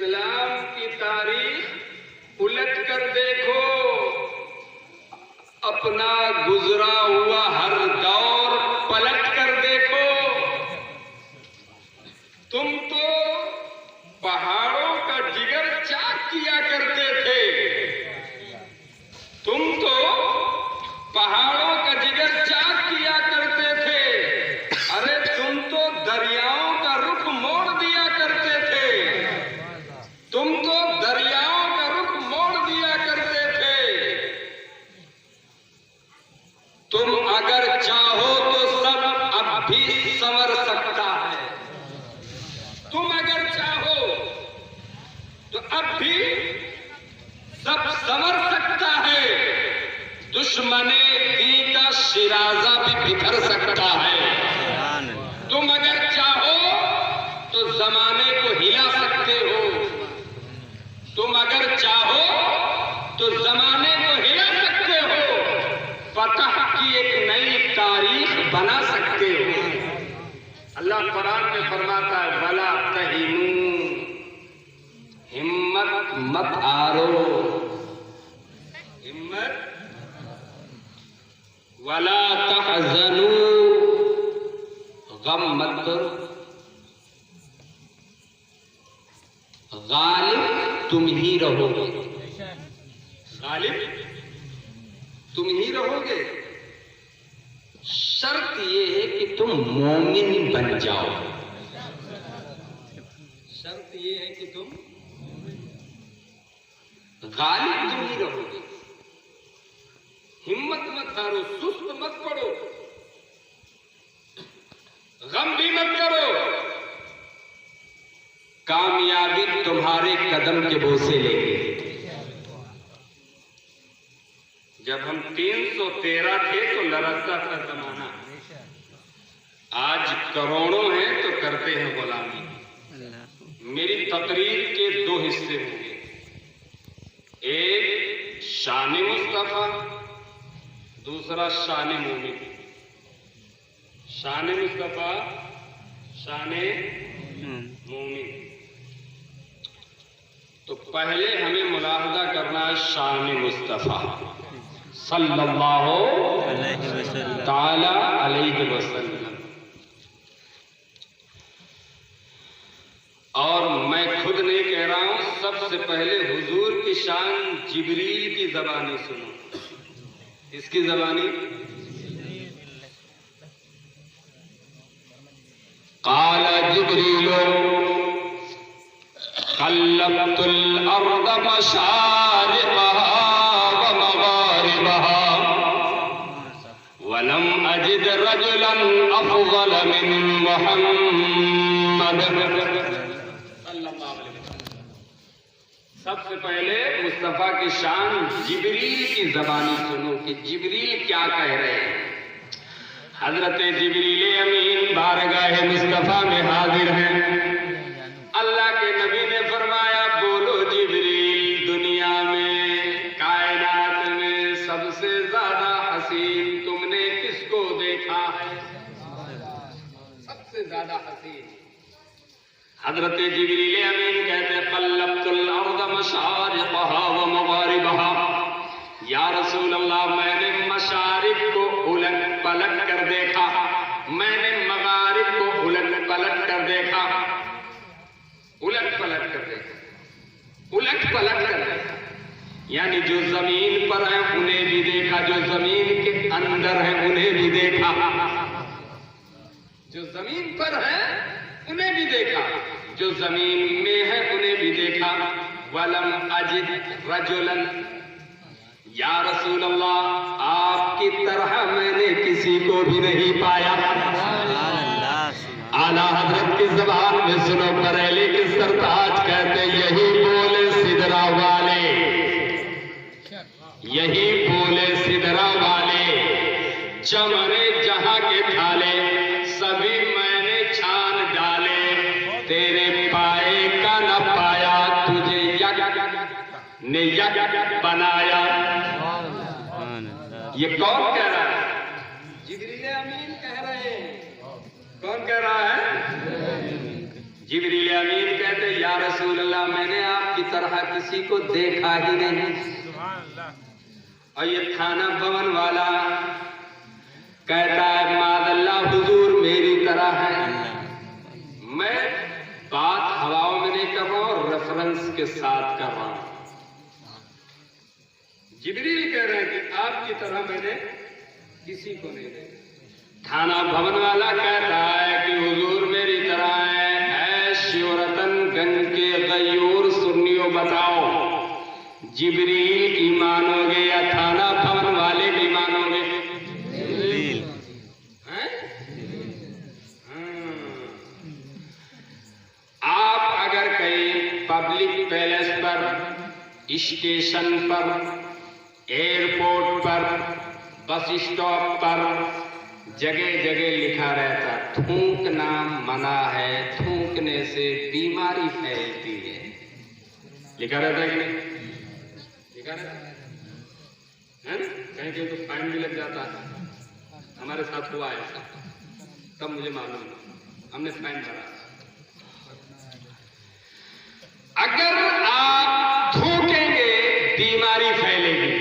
इस्लाम की तारीख उलट कर देखो, अपना गुजरा हुआ हर दौर पलट कर देखो। तुम तो पहाड़ों का जिगर चाक किया करते थे, तुम तो पहाड़ों का जिगर चाक किया करते थे। अरे तुम तो दरियाओं का रुख मोड़ दिया करते थे, तुम तो दरियाओं का रुख मोड़ दिया करते थे। तुम अगर चाहो तो सब अब भी संवर सकता है, तुम अगर चाहो तो अब भी सब संवर सकता है। दुश्मने दी का शिराजा भी बिखर सकता है। तुम अगर चाहो तो जमाने को हिला सकते हो, तुम अगर चाहो तो जमाने को हिला सकते हो, फतह की एक नई तारीख बना सकते हो। अल्लाह कुरान में फरमाता है, वला तहिनू, हिम्मत मत हारो, हिम्मत, वला तहज़नू, गम मत करो, गालिब तुम ही रहोगे, गालिब तुम ही रहोगे। शर्त ये है कि तुम मोमिन बन जाओ, शर्त ये है कि तुम गालिब तुम ही रहोगे। हिम्मत मत हारो, सुस्त मत पड़ो, गम भी मत करो। कामयाबी तुम्हारे कदम के बोसे लेगी। जब हम 313 थे तो लरज़ा का जमाना, आज करोड़ों हैं तो करते हैं गुलामी। मेरी तकरीर के दो हिस्से होंगे, एक शान मुस्तफा, दूसरा शान मोमिन। शान मुस्तफा, शान मोमिन। तो पहले हमें मुलाहजा करना है शान मुस्तफा सल्लल्लाहु ताला अलैहि वसल्लम। और मैं खुद नहीं कह रहा हूं, सबसे पहले हुजूर की शान जिब्रील की ज़बानी सुनो। इसकी ज़बानी, क़ाला जिब्रीलो कल्लबतुल अर्द मशारिक़हा व मग़ारिबहा वलम अजिद रजुलन अफ़ज़ल मिन मुहम्मद। सबसे पहले मुस्तफा की शान जिब्रील की ज़बानी सुनो कि जिब्रील क्या कह रहे हैं। हजरत जिब्रील अमीन बारगाह मुस्तफा में हाजिर हैं। अल्लाह के नबी ने फरमाया, बोलो जिब्रील, दुनिया में कायनात में सबसे ज्यादा हसीन तुमने किसको देखा है? सबसे ज्यादा हसीन। हजरत जिब्रील अमीन कहते हैं, क़ल्लबतुल अर्द मशारिक़हा व मग़ारिबहा। या रसूल अल्लाह, मैंने मशारिक को उलट पलट कर देखा, मैंने मग़ारिब को उलट पलट कर देखा, उलट पलट कर देखा, उलट पलट कर देखा। यानी जो जमीन पर है उन्हें भी देखा, जो जमीन के अंदर है उन्हें भी देखा, जो जमीन पर है उन्हें भी देखा, जो जमीन में है उन्हें भी देखा। वलम अजिद रजुलन, या रसूल अल्लाह, आपकी तरह मैंने किसी को भी नहीं पाया। आला हजरत की ज़बान में सुनो, बरेली के सरताज कहते, यही बोले सिदरा वाले, यही बोले सिदरा वाले, चमने जहां के थाले सभी मैंने छान डाले, तेरे पाए का न पाया, तुझे यक ने यक बनाया। ये कौन कह रहा है? जिब्रील अमीन कह रहे हैं। कौन कह रहा है? जिब्रील अमीन कहते या रसूल अल्लाह, मैंने आपकी तरह किसी को देखा ही नहीं। और ये थाना भवन वाला कहता है मादल्ला हुजूर मेरी तरह है। मैं बात हवाओं में नहीं कर रहा हूं, रेफरेंस के साथ कर रहा हूं। जिब्रील कह रहे हैं कि आपकी तरह मैंने किसी को नहीं देखा। थाना भवन वाला कहता है कि हुजूर मेरी तरह है। शिवरतनगंज के गयूर सुन्नियों बताओ, जिब्रील की मानोगे या थाना भवन वाले की मानोगे? आप अगर कहीं पब्लिक पैलेस पर, स्टेशन पर, एयरपोर्ट पर, बस स्टॉप पर जगह जगह लिखा रहता थूकना मना है, थूकने से बीमारी फैलती है, लिखा रहता है कि नहीं? लिखा रहता है ना? कहीं कहीं तो फाइन भी लग जाता है। हमारे साथ हुआ ऐसा, तब मुझे मालूम, हमने फाइन भरा। अगर आप थूकेंगे बीमारी फैलेगी,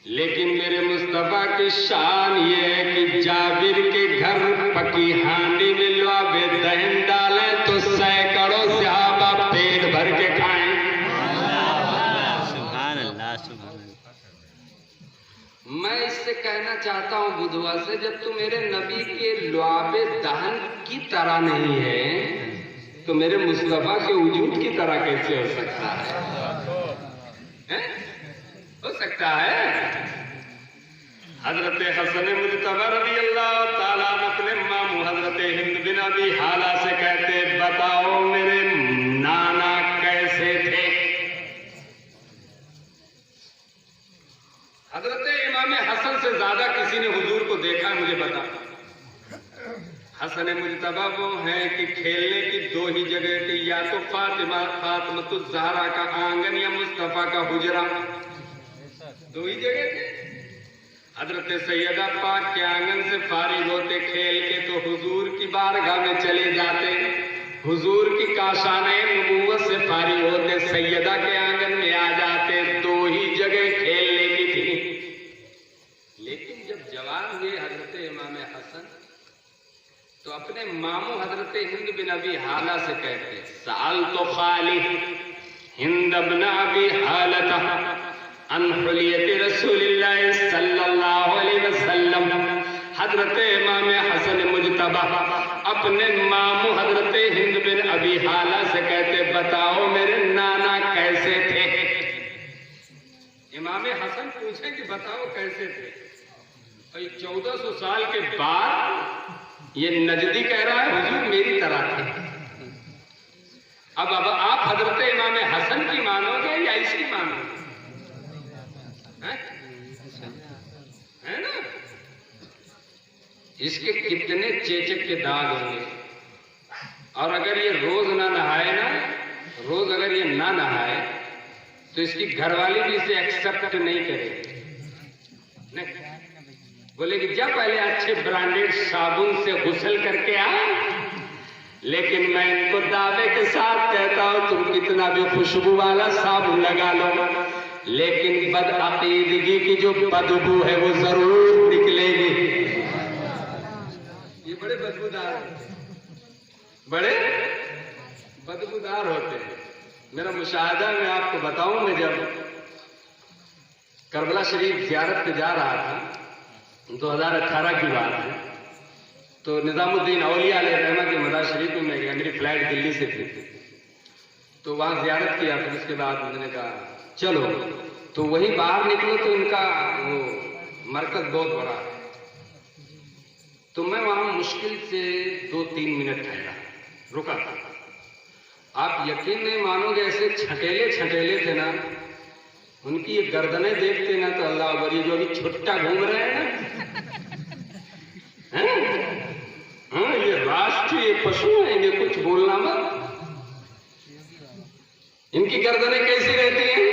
लेकिन मेरे मुस्तफा की शान ये है कि जाबिर के घर पकी हांडी में लुआबे दहन डाले तो सैकड़ों सहाबा पेट भर के खाएं। सुभान अल्लाह, सुभान अल्लाह। मैं इससे कहना चाहता हूं बुधवा से, जब तू मेरे नबी के लुआबे दहन की तरह नहीं है तो मेरे मुस्तफा के वजूद की तरह कैसे हो सकता है? हो सकता है। हजरत हसन मुज्तबा रज़ियल्लाहु ताला अपने मामू हजरत हिंद बिन अबी हाला से कहते बताओ मेरे नाना कैसे थे? हजरत इमाम हसन से ज्यादा किसी ने हुजूर को देखा मुझे बता। हसन मुज्तबा वो हैं कि खेलने की दो ही जगह थी, या तो फातिमा ज़हरा का आंगन या मुस्तफा का हुजरा, दो ही जगह थे। हजरत सैयदा पाक के आंगन से फारिग होते खेल के तो हुजूर की बारगाह में चले जाते, हुजूर की काशाने नबूवत से फारिग होते सैयदा के आंगन में आ जाते। दो ही जगह खेलने की थी। लेकिन जब जवान हुए हजरत इमाम हसन तो अपने मामू हजरत हिंद बिन अबी हाला से कहते साल तो खाली हिंद बिन अबी हालता अन हुलियत रसूलिल्लाह सल्लल्लाहु अलैहि वसल्लम। हजरत इमाम हसन मुज्तबा अपने मामू हजरत हिंद बिन अबी हाला से कहते बताओ मेरे नाना कैसे थे? इमाम हसन पूछे कि बताओ कैसे थे? 1400 साल के बाद ये नजदी कह रहा है हुजूर मेरी तरह थे। अब आप हजरत इमाम हसन की मानोगे या इसकी मानोगे? है ना? इसके कितने चेचक के दाग होंगे। और अगर ये रोज ना नहाए ना, रोज अगर ये ना नहाए तो इसकी घरवाली भी इसे एक्सेप्ट नहीं करेगी। नहीं बोलेगी जब पहले अच्छे ब्रांडेड साबुन से गुसल करके आ, लेकिन मैं इनको दावे के साथ कहता हूं तुम कितना भी खुशबू वाला साबुन लगा लो, लेकिन बदअकीदगी की जो बदबू है वो जरूर निकलेगी। ये बड़े बदबूदार बड़े बदबूदार होते हैं। मेरा मुशाहदा मैं आपको बताऊं, मैं जब करबला शरीफ ज़ियारत पे जा रहा था 2018 की बात है, तो निजामुद्दीन औलिया अलैहि रहमा के मज़ार शरीफ में मैं गया। मेरी फ्लाइट दिल्ली से थी, तो वहाँ ज़ियारत किया। फिर उसके बाद मैंने कहा चलो, तो वही बाहर निकलो तो इनका वो मरकज बहुत बड़ा है। तो मैं वहाँ मुश्किल से 2-3 मिनट ठहरा, रुका था। आप यकीन नहीं मानोगे, ऐसे छटेले छटेले थे ना, उनकी ये गर्दनें देखते ना तो अल्लाह अकबर, जो अभी छुट्टा घूम रहे हैं ना, हाँ ये राष्ट्रीय पशु हैं, इन्हें कुछ बोलना मत। इनकी गर्दनें कैसी रहती हैं?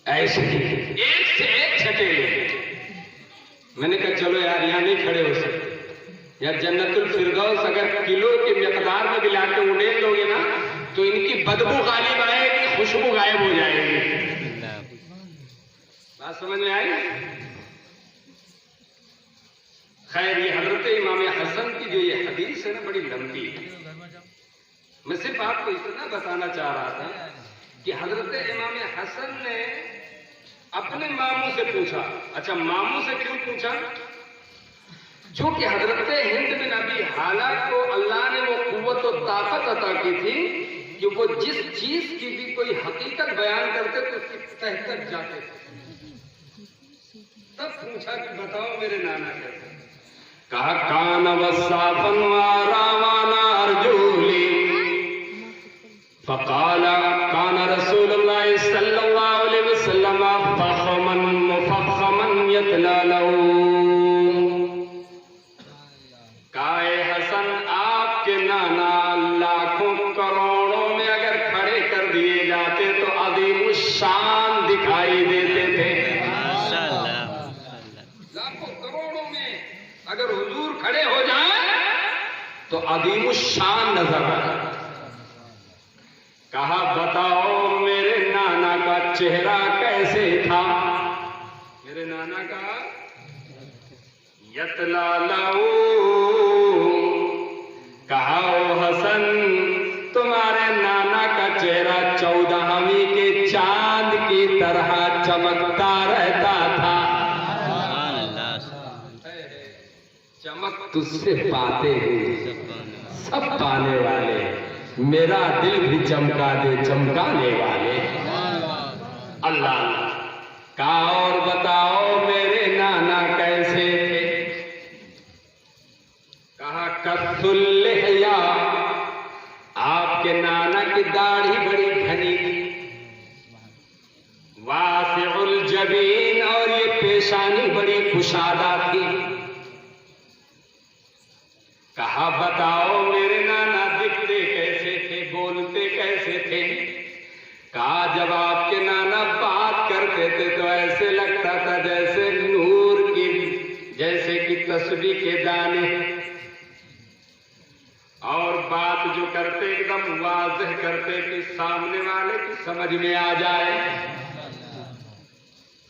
ऐसे एक से एक छटेले। मैंने कहा चलो यार यहाँ नहीं खड़े हो सकते, या जन्नतुल फिरदौस अगर किलो के मिकदार में भी लाके उड़ेल दोगे ना तो इनकी बदबू गालिब आएगी, खुशबू गायब हो जाएगी। बात समझ में आई? खैर, ये हजरत इमाम हसन की जो ये हदीस है ना, बड़ी लंबी है। मैं सिर्फ आपको इतना बताना चाह रहा था कि हजरत इमाम हसन ने अपने मामू से पूछा। अच्छा, मामू से क्यों पूछा? जो कि हजरत हिंद बिन अबी हाला को अल्लाह ने वो कुव्वत और ताकत अता की थी कि वो जिस चीज की भी कोई हकीकत बयान करते तो उसकी तह तक जाते थे। तब पूछा कि बताओ मेरे नाना कैसे? कहा कान वसाफन वारावाना अर्जुली फकाला कान रसूलुल्लाह सल्लल्लाहु अलैहि वसल्लम फखमन मुफखमन यतलालू। काए हसन, आपके नाना लाखों करोड़ों में अगर खड़े कर दिए जाते तो अदीम शान दिखाई देते थे। लाखों करोड़ों में अगर हुजूर खड़े हो जाए तो अदीम शान नजर आए। कहा बताओ मेरे नाना का चेहरा कैसे था? मेरे नाना का यतलालू। कहा ओ हसन, तुम्हारे नाना का चेहरा 14वीं के चांद की तरह चमकता रहता था। चमक तुझसे पाते हैं सब पाने वाले, मेरा दिल भी चमका दे चमकाने वाले। अल्लाह। कहा और बताओ मेरे नाना कैसे थे? कहा कत्तुल्लिहया, आपके नाना की दाढ़ी बड़ी घनी थी। वासिउल जबीन, और ये पेशानी बड़ी कुशादा थी। कहा बताओ मेरे नाना दिखते कैसे थे, बोलते कैसे थे? कहा जब आपके नाना बात करते थे तो ऐसे लगता था जैसे नूर की, जैसे कि तस्बीह के दाने, और बात जो करते एकदम वाज़ेह करते कि सामने वाले की समझ में आ जाए।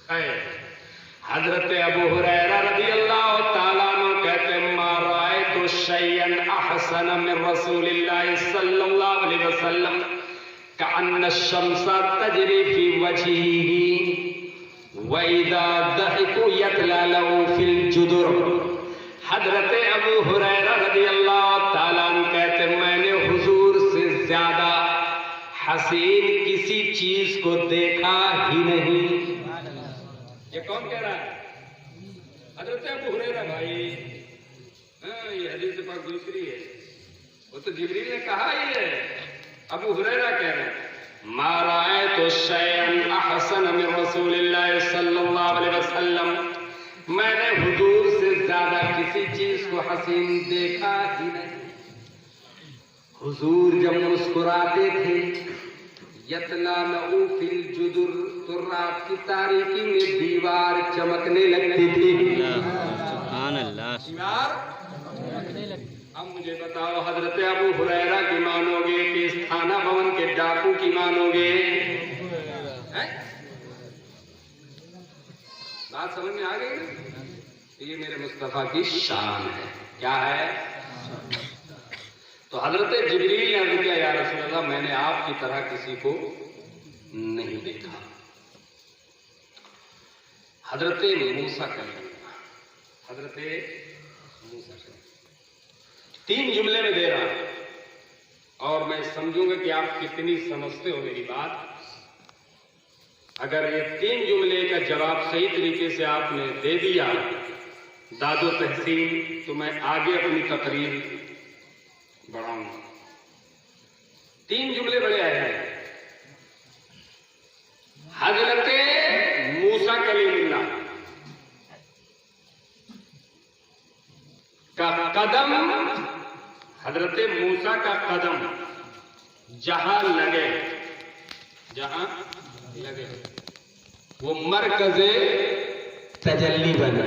खैर, हजरत अबू हुरैरा रज़ियल्लाहु ताला अन्हु कहते मा रायतु शैयन अहसन मिन रसूलिल्लाह सल्लल्लाहु अलैहि वसल्लम कअन्न शम्स तजरी फी वजहिही व इज़ा दहिकु यतलालु फिल जुदुर। हजरत अबू हुरैरा रज़ियल्लाहु ताला अन्हु कहते मैंने हुजूर से ज्यादा हसीन किसी चीज को देखा ही नहीं। ये कौन कह रहा है? हजरत अबू हुरैरा भाई। ये हदीस पाक दूसरी है, वो तो जिब्रील ने कहा ही है, अबू हुरैरा कह रहे हैं मा रायतु शैअन अहसन मिन रसूलिल्लाह सल्लल्लाहु अलैहि वसल्लम, मैंने हुजूर से ज्यादा किसी चीज को हसीन देखा ही नहीं। हुजूर जब मुस्कुराते थे यतलालु फिल जुदुर, तो रात की तारीकी में दीवार चमकने लगती थी। सुभान अल्लाह। दीवार चमकने लगती। अब मुझे बताओ हजरत अबू हुरैरा की मानोगे कि इस थाना भवन के डाकू की मानोगे? बात समझ में आ गई ना? ये मेरे मुस्तफा की शान है। क्या है? तो हजरत जिब्रील ने अर्ज़ किया या रसूल अल्लाह, मैंने आपकी तरह किसी को नहीं देखा। हजरत मूसा कलीम, हजरत मूसा कलीम, 3 जुमले में दे रहा हूं और मैं समझूंगा कि आप कितनी समझते हो मेरी बात। अगर ये 3 जुमले का जवाब सही तरीके से आपने दे दिया दादो तहसीन, तो मैं आगे अपनी तकरीर बढ़ाऊंगा। 3 जुमले बड़े आए हैं। हजरत मूसा कलीमुल्लाह का कदम, हजरत मूसा का कदम जहां लगे, जहां लगे वो मरकज़े तजल्ली बने।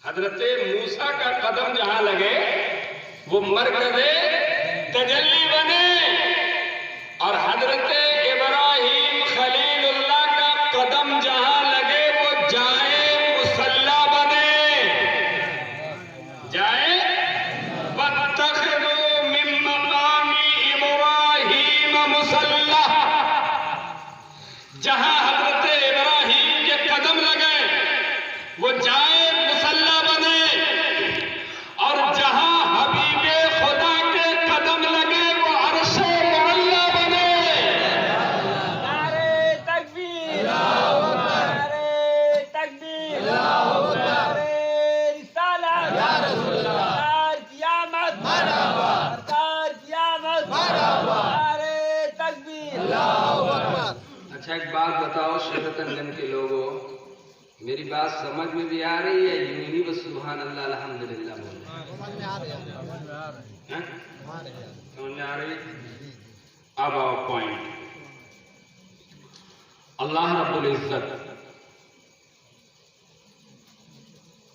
हजरते मूसा का कदम जहां लगे वो मरकज़े तजल्ली बने, और हजरते इब्राहिम खलीलुल्लाह का कदम जहां लगे वो जाए मुसल्ला बने। जाए वत्तखिज़ू मिन मक़ामी इब्राहिम मुसल्ला, जहां हजरते इब्राहिम के कदम लगे वो जाए मुसल्ला बने, और जहां हबीबे खुदा के कदम लगे वो अर्शे मुअल्ला बने। नारे तकबीर, नारे तकबीर, नारे रिसालत, सरकार क़यामत, सरकार क़यामत, नारे तकबीर। अच्छा एक बात बताओ शरतनगंज के लोगों, मेरी बात समझ में भी आ रही है? यूं ही बस सुभान अल्लाह अल्हम्दुलिल्लाह बोल रहे हैं? समझ में आ रही है? अब आओ पॉइंट। अल्लाह रब्बुल इज्जत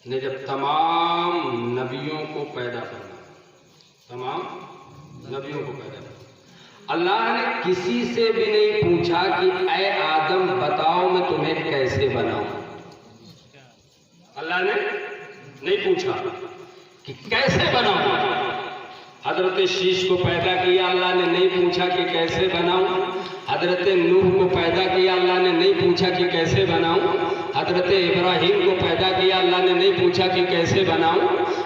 ने जब तमाम नबियों को पैदा करना, तमाम नबियों को पैदा करना, अल्लाह ने किसी से भी नहीं पूछा कि ऐ आदम बताओ मैं तुम्हें कैसे बनाऊं। अल्लाह ने नहीं पूछा कि कैसे बनाऊं। हजरत शीश को पैदा किया, अल्लाह ने नहीं पूछा कि कैसे बनाऊं। हजरत नूह को पैदा किया, अल्लाह ने नहीं पूछा कि कैसे बनाऊं। हजरत इब्राहिम को पैदा किया, अल्लाह ने नहीं पूछा कि कैसे बनाऊं।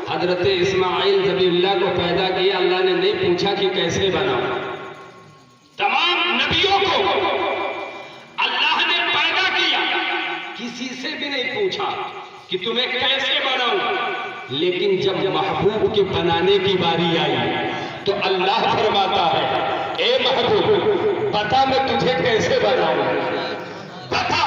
हजरत इस्माइल ज़बीहुल्लाह को पैदा किया, अल्लाह ने नहीं पूछा कि कैसे बनाऊं। तमाम नबियों को अल्लाह ने पैदा किया, किसी से भी नहीं पूछा कि तुम्हें कैसे बनाऊं। लेकिन जब महबूब के बनाने की बारी आई तो अल्लाह फरमाता है, ए महबूब बता मैं तुझे कैसे बनाऊं, बता